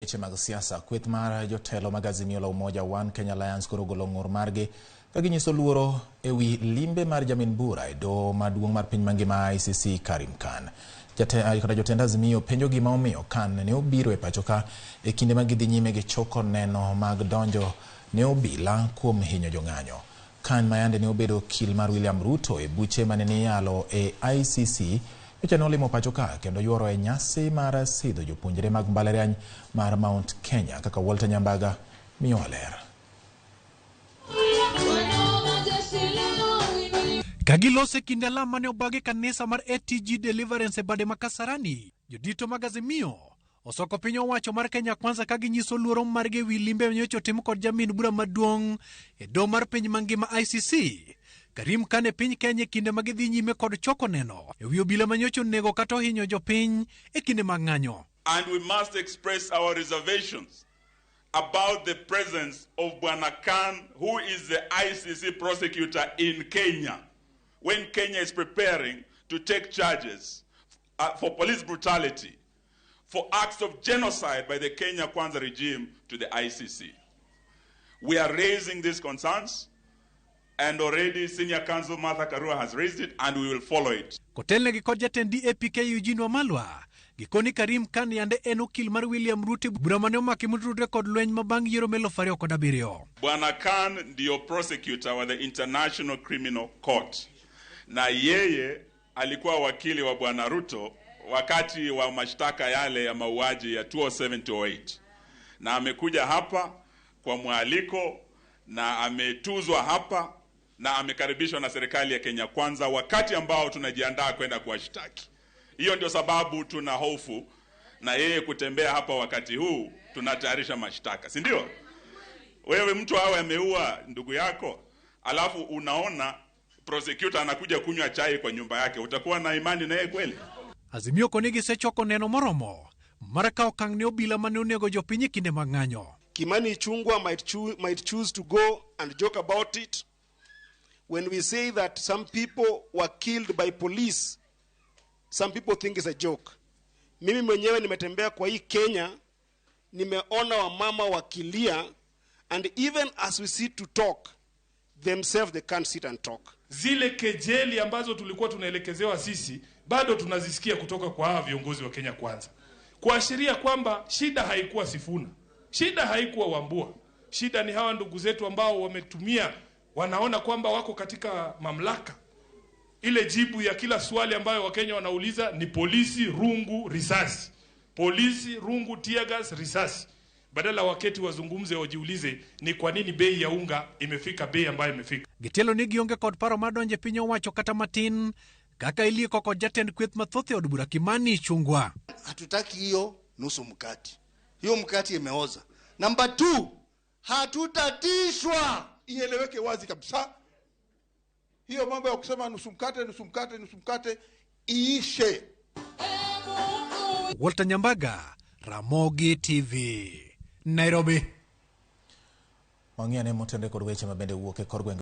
Weche mag siasa kweth mar jotelo mag Azimio la Umoja One Kenya Alliance koro golo ng'ur margi ka ginyiso luoro ewi limbe mar Jamin bura e doho maduong' mar piny mangima ICC Karim Khan. Jotend Azimio penjo gima omiyo Khan ne obiro e pachoka e kinde ma gidhi nyime gi choko neno mag donjo ne obila kuom hinyo jong'anyo. Khan mayande ne obedo okil mar William Ruto e buche mane ni yalo e ICC Weche nolimo pachoka kendo yuoro e nyasi mar sidho jopuonjre mag mbalariany mar Mount Kenya kaka Walter Nyambaga miyowa ler. Kagilose kinde lama ne obagi kanisa mar ATG Deliverance e bade makasarani, jodito mag Azimio osoko piny owacho mar Kenya Kwanza kaginyiso luoro margi wi limbe nyocho timo kod Jamin bura maduong' e doho mar piny mangima ICC. Karim Khan e piny Kenya kinde magidhi nyime kod choko neno ewi obila manyocho nego kata hinyo jopiny e kinde mag ng'anyo. And we must express our reservations about the presence of Bwana Khan, who is the ICC prosecutor in Kenya, when Kenya is preparing to take charges for police brutality, for acts of genocide by the Kenya Kwanza regime to the ICC. We are raising these concerns, and already Senior Counsel Martha Karua has raised it, and we will follow it. Kotelne gi kod jatend DAPK Eugene Wamalwa, gikoni Karim Khan yande en okil mar William Ruto bura mane omaki motudore kod lweny mabang' yiero melo 2017. Bwana Khan ndio prosecutor wa the International Criminal Court, na yeye alikuwa wakili wa Bwana Ruto wakati wa mashtaka yale ya mauaji ya 2007-2008, na amekuja hapa kwa mwaliko na ametuzwa hapa na amekaribishwa na serikali ya Kenya Kwanza wakati ambao tunajiandaa kwenda kuwashtaki. Hiyo ndio sababu tuna hofu na yeye kutembea hapa wakati huu tunatayarisha mashtaka, si ndio? Wewe mtu awe ameua ndugu yako, alafu unaona prosecutor anakuja kunywa chai kwa nyumba yake, utakuwa na imani na yeye kweli? Azimio konegi sechoko neno moromo maraka okang' ne obila mane onego jopiny kinde mag ng'anyo. Kimani Chungwa might choose to go and joke about it. When we say that some people were killed by police, some people think it's a joke. Mimi mwenyewe nimetembea kwa hii Kenya, nimeona wamama wakilia, and even as we sit to talk, themselves they can't sit and talk. Zile kejeli ambazo tulikuwa tunaelekezewa sisi, bado tunazisikia kutoka kwa hawa viongozi wa Kenya Kwanza. Kuashiria kwamba shida haikuwa Sifuna, shida haikuwa Wambua, shida ni hawa ndugu zetu ambao wametumia, wanaona kwamba wako katika mamlaka. Ile jibu ya kila swali ambayo Wakenya wanauliza ni polisi, rungu, risasi. Polisi, rungu, tear gas, risasi. Badala wakati wazungumze wajiulize ni kwa nini bei ya unga imefika bei ambayo imefika. Gitelo ni gionge kod paro madonje piny owacho kata matin kaka iliko kod jatend kweth mathoth e od bura Kimani Chungwa. Hatutaki hiyo nusu mkati. Hiyo mkati imeoza. Number 2, hatutatishwa. Ieleweke wazi kabisa. Hiyo mambo ya kusema nusu mkate iishe. Walter Nyambaga, Ramogi TV, Nairobi. Wang'iane motende kod weche mabende wuok e kor gwenge.